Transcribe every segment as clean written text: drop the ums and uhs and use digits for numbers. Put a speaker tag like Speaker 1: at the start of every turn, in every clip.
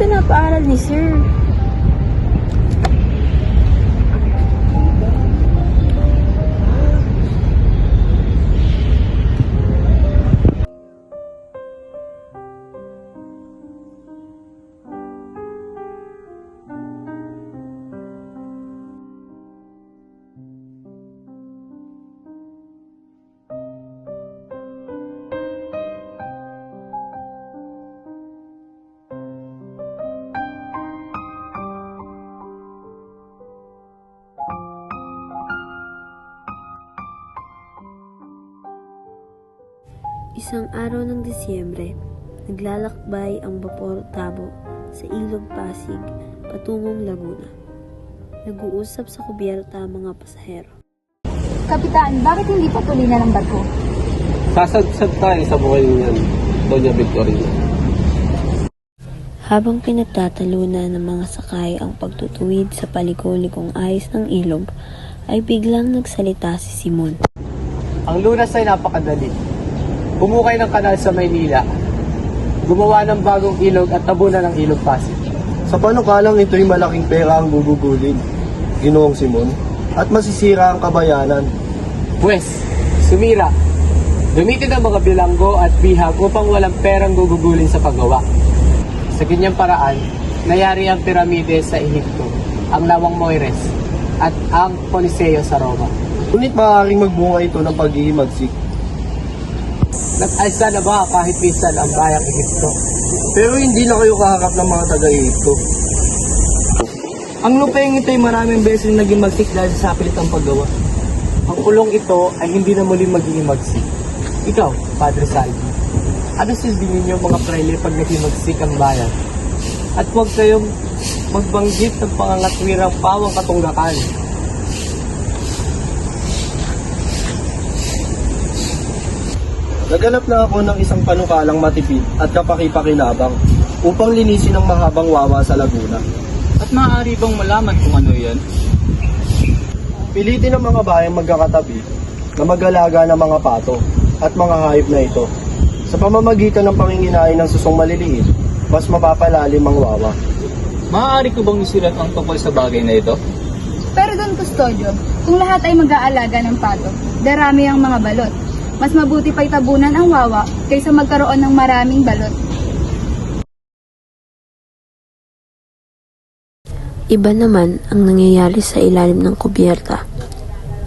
Speaker 1: pinapaaral ni Sir? Isang araw ng Disyembre, naglalakbay ang Bapor Tabo sa Ilog Pasig patungong Laguna. Nag-uusap sa kubyerta ang mga pasahero.
Speaker 2: Kapitan, bakit hindi patuloy na ng barko?
Speaker 3: Sasadsad tayo sa buhay niyan, Doña Victorina.
Speaker 1: Habang pinagtatalunan ng mga sakay ang pagtutuwid sa paliko-likong ayos ng ilog, ay biglang nagsalita si Simon.
Speaker 3: Ang lunas ay napakadali. Bumukay ng kanal sa Maynila, gumawa ng bagong ilog at tabunan ng ilog Pasig.
Speaker 4: Sa panukalang ito'y malaking pera ang gugugulin, Ginoong Simon, at masisira ang kabayanan.
Speaker 3: Pwes, sumira. Gamitin ang mga bilanggo at bihag upang walang perang gugugulin sa paggawa. Sa ganyang paraan, nayari ang piramide sa Ehipto, ang lawang Moires, at ang Coliseo sa Roma.
Speaker 4: Ngunit maaaring magbunga ito ng paghihimagsik.
Speaker 3: Nag-alsa na ba kahit minsan ang bayang Ehipto?
Speaker 4: Pero hindi na kayo kaharap ng mga taga-Ehipto.
Speaker 5: Ang lupeng ito'y maraming beses naging magsik dahil sa sapilit ang paggawa.
Speaker 3: Ang pulong ito ay hindi na muli magiging magsik. Ikaw, Padre Salvi, ano silbingin niyo mga praile pag naging magsik ang bayan? At huwag kayong magbanggit ng pangangatwirang pawang katunggakan.
Speaker 4: Naganap na ako ng isang panukalang matipid at kapaki-pakinabang upang linisin ang mahabang wawa sa Laguna.
Speaker 5: At maaari bang malaman kung ano yan?
Speaker 4: Pilitin ng mga bayang magkakatabi na mag-alaga ng mga pato at mga hayop na ito. Sa pamamagitan ng panginginain ng susong maliliit, mas mapapalalim ang wawa.
Speaker 5: Maaari ko bang isulat ang tungkol sa bagay na ito?
Speaker 2: Pero Don Custodio, kung lahat ay mag-aalaga ng pato, darami ang mga balot. Mas mabuti pa'y tabunan ang wawa kaysa magkaroon ng maraming balot.
Speaker 1: Iba naman ang nangyayari sa ilalim ng kubyerta.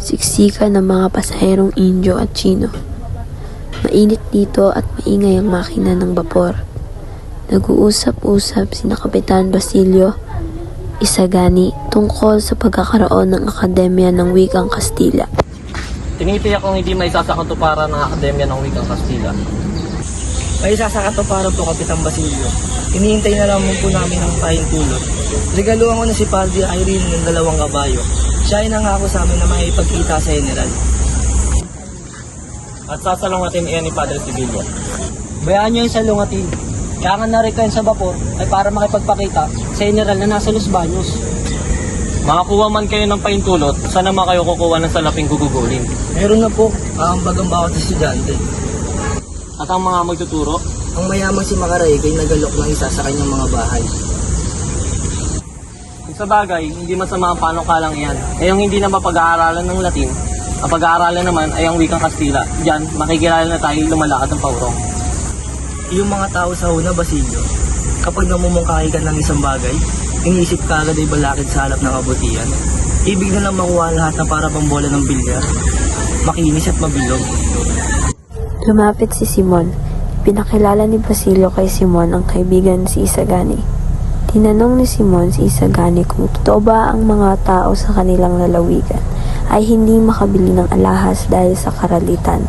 Speaker 1: Siksika ng mga pasaherong Indio at Chino. Mainit dito at maingay ang makina ng bapor. Nag-uusap-usap sina Kapitan Basilio Isagani tungkol sa pagkakaroon ng Akademya ng Wikang Kastila.
Speaker 5: Tinitiyak kong hindi may sasakatuparan ng Akademya ng Wikang Kastila. May sasakatuparan po, Kapitan Basilio. Hinihintay na lamang po namin ang pahintulot. Regaluhan ko na si Padre Irene ng 2 kabayo. Siya ay nangako sa amin na makipagkita sa General. At sasalungatin iyan ni Padre Sibilio. Bayaan niyo yung salungatin. Kaya nga na-recline sa bapor ay para makipagpakita sa General na nasa Los Baños. Makakuha man kayo ng pahintulot, saan naman kayo kukuha ng salaping gugugulin? Meron na po, kaambag ang bawat estudyante. At ang mga magtuturo? Ang mayamang si Makaray kay nagalok ng isa sa kanyang mga bahay. Kung sa bagay, hindi masama ang panukalang iyan. Ngayong hindi na mapag-aaralan ng Latin, ang pag-aaralan naman ay ang wikang Kastila. Diyan, makikilala na tayo lumalakad ng paurong. Yung mga tao sa una, Basilio, kapag namumungkahi ka ng isang bagay, iniisip ka agad ay balakid sa halap ng kabutihan. Ibig na lang makuha lahat na para pang bola ng bilyar. Makinis at mabilog.
Speaker 1: Lumapit si Simon. Pinakilala ni Basilio kay Simon ang kaibigan si Isagani. Tinanong ni Simon si Isagani kung totoo ba ang mga tao sa kanilang lalawigan ay hindi makabili ng alahas dahil sa karalitan.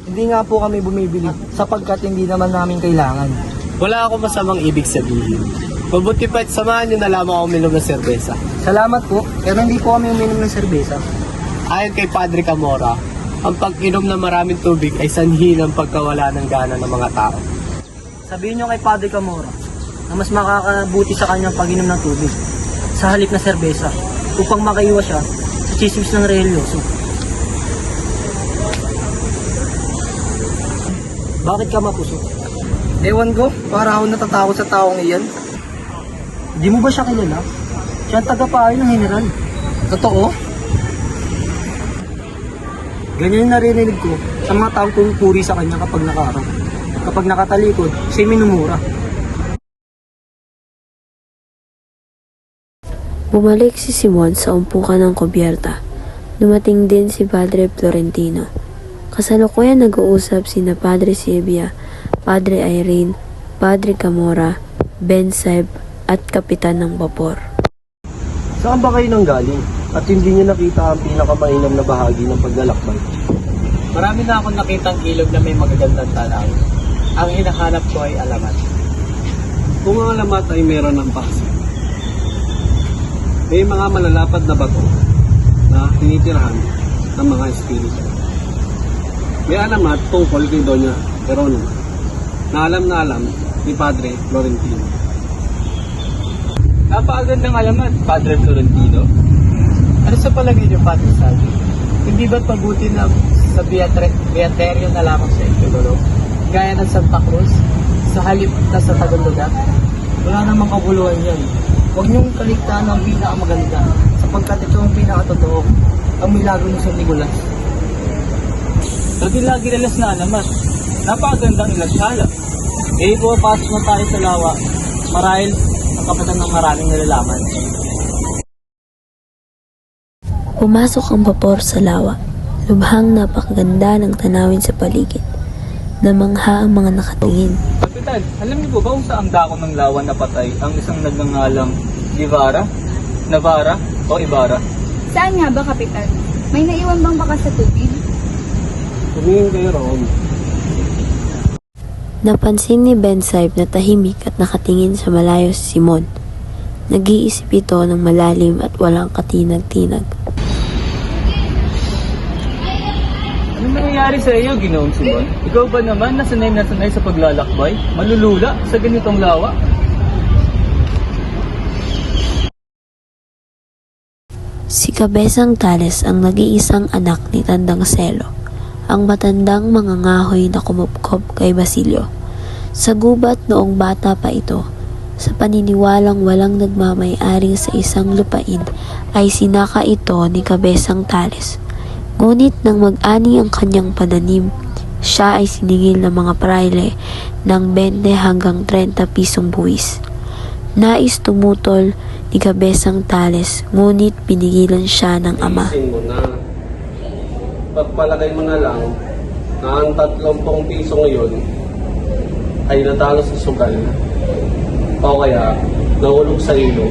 Speaker 5: Hindi nga po kami bumibili sapagkat hindi naman namin kailangan.
Speaker 3: Wala akong masamang ibig sabihin. Mabuti pa't samahan niyo na lamang ako uminom ng serbesa.
Speaker 5: Salamat po, pero hindi po kami uminom ng serbesa.
Speaker 3: Ayon kay Padre Camora, ang pag-inom ng maraming tubig ay sanhi ng pagkawala ng gana ng mga tao.
Speaker 5: Sabihin niyo kay Padre Camora na mas makakabuti sa kanyang pag-inom ng tubig sa halip na serbesa upang makaiwas siya sa chismis ng religyoso. Bakit ka mapusok? Ewan ko, para ako natatakot sa taong iyan. Di mo ba siya kilala? Siya ang tagapayo ng general. Totoo? Ganyan yung naririnig ko sa mga taong pumupuri sa kanya kapag nakaharap. Kapag nakatalikod, siya'y minumura.
Speaker 1: Bumalik si Simon sa umpukan ng kubyerta. Dumating din si Padre Florentino. Kasalukuyan nag-uusap sina Padre Silvia, Padre Irene, Padre Camora, Ben Saib at Kapitan ng Vapor.
Speaker 4: Saan ba kayo nanggaling? At hindi niyo nakita ang pinakamainam na bahagi ng paglalakbay?
Speaker 3: Marami na akong nakitang ilog na may magagandang tanawin. Ang hinahanap ko ay alamat.
Speaker 6: Kung ang alamat ay meron ng paksa, may mga malalapad na bato na tinitirahan ng mga espiritu. May alamat tungkol kay Doña Geronima na alam ni Padre Florentino.
Speaker 3: Napakagandang alamat, Padre Florentino. Ano sa palagay niyo, Padre Salvi? Hindi ba't mabuti na sa Beaterio na lamang sa Ipinolo? Gaya ng Santa Cruz, sa halip na sa Tagalog?
Speaker 5: Wala namang kabuluhan yan. Huwag niyong kaligtaan ang pinakamaganda sapagkat ito ang pinakatotoo, ang milagro ni San Nicolas.
Speaker 3: Lagi nilas na alamat. Napakagandang ilasyala. Pupasok na tayo sa lawa marahil ang kapatan ng maraming nalalaman.
Speaker 1: Pumasok ang vapor sa lawa. Lubhang napakaganda ng tanawin sa paligid. Namangha ang mga nakatingin.
Speaker 3: Kapitan, alam niyo po ba kung saan dako ng lawa napatay ang isang nagngangalang Navarra o Ibarra?
Speaker 2: Saan nga ba, Kapitan? May naiwan bang baka sa tubig?
Speaker 6: Tumingin kayo roon.
Speaker 1: Napansin ni Ben Saib na tahimik at nakatingin sa malayo si Simon. Nag-iisip ito ng malalim at walang katinag-tinag.
Speaker 3: Anong nangyayari sa iyo, Ginoong Simon? Ikaw ba naman na sanay sa paglalakbay? Malulula sa ganitong lawa?
Speaker 1: Si Kabesang Tales ang nag-iisang anak ni Tandang Selo, ang matandang mangangahoy na kumupkop kay Basilio. Sa gubat noong bata pa ito, sa paniniwalang walang nagmamay-ari sa isang lupain, ay sinaka ito ni Kabesang Tales. Ngunit nang mag-ani ang kanyang pananim, siya ay siningil ng mga praile ng 20 hanggang 30 pisong buwis. Nais tumutol ni Kabesang Tales, ngunit pinigilan siya ng ama.
Speaker 6: Isin mo na. Pagpalagay mo na lang na ang 30 piso ngayon ay natalo sa sugal o kaya nahulog sa ilog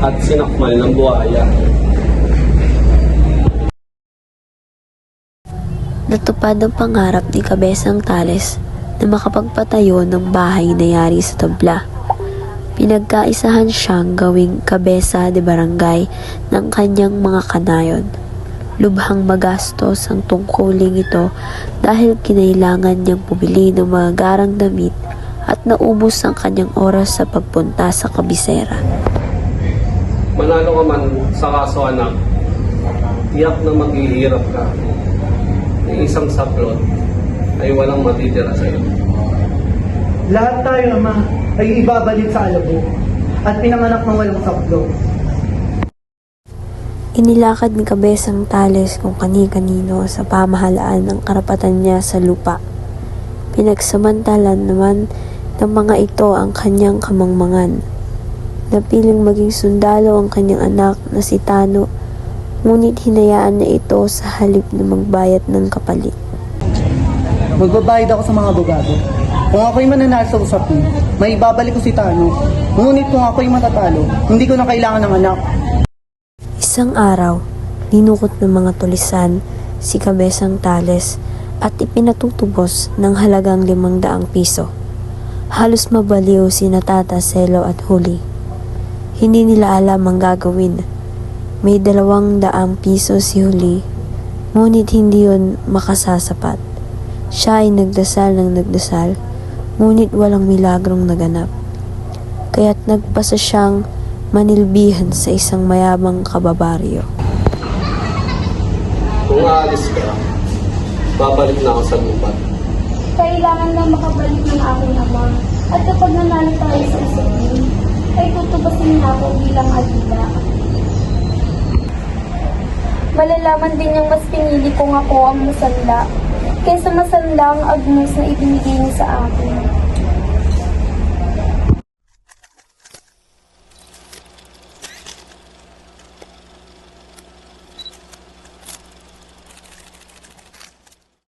Speaker 6: at sinakmal ng buhaya.
Speaker 1: Natupad ang pangarap ni Kabesang Tales na makapagpatayo ng bahay na yari sa tabla. Pinagkaisahan siyang gawing kabesa de barangay ng kanyang mga kanayon. Lubhang magastos ang tungkuling ito dahil kinailangan niyang bumili ng mga garang damit at naubos ang kanyang oras sa pagpunta sa kabisera.
Speaker 6: Manalo ka man sa kaso anak, tiyak na maghihirap ka. Ng isang saplot ay walang matitira sa iyo.
Speaker 7: Lahat tayo, Ama, ay ibabalik sa alabo at pinanganak ng walang saplo.
Speaker 1: Inilakad ni Kabesang Tales kung kani-kanino sa pamahalaan ng karapatan niya sa lupa. Pinagsamantalan naman ng mga ito ang kanyang kamangmangan. Napiling maging sundalo ang kanyang anak na si Tano, ngunit hinayaan niya ito sa halip na magbayad ng kapalit.
Speaker 7: Magbabayad ako sa mga abogado. Kung ako'y mananalo sa usapin, may ibabalik ko si Tano. Ngunit kung ako'y matatalo, hindi ko na kailangan ng anak.
Speaker 1: Isang araw, dinukot ng mga tulisan si Kabesang Tales at ipinatutubos ng halagang 500 piso. Halos mabaliw si Tata, Selo at Huli. Hindi nila alam ang gagawin. May 200 piso si Huli, ngunit hindi yun makasasapat. Siya ay nagdasal ng nagdasal, ngunit walang milagrong naganap. Kaya't nagpasa siyang manilbihan sa isang mayabang kababaryo.
Speaker 6: Kung aalis ka, babalik na ako sa lupa.
Speaker 2: Kailangan na makabalik ng aking ama.
Speaker 8: kanilang halila. Malalaman din niyang mas pinili kong ako ang masanla, kaysa masanla ang agnos na ibinigay niya sa akin.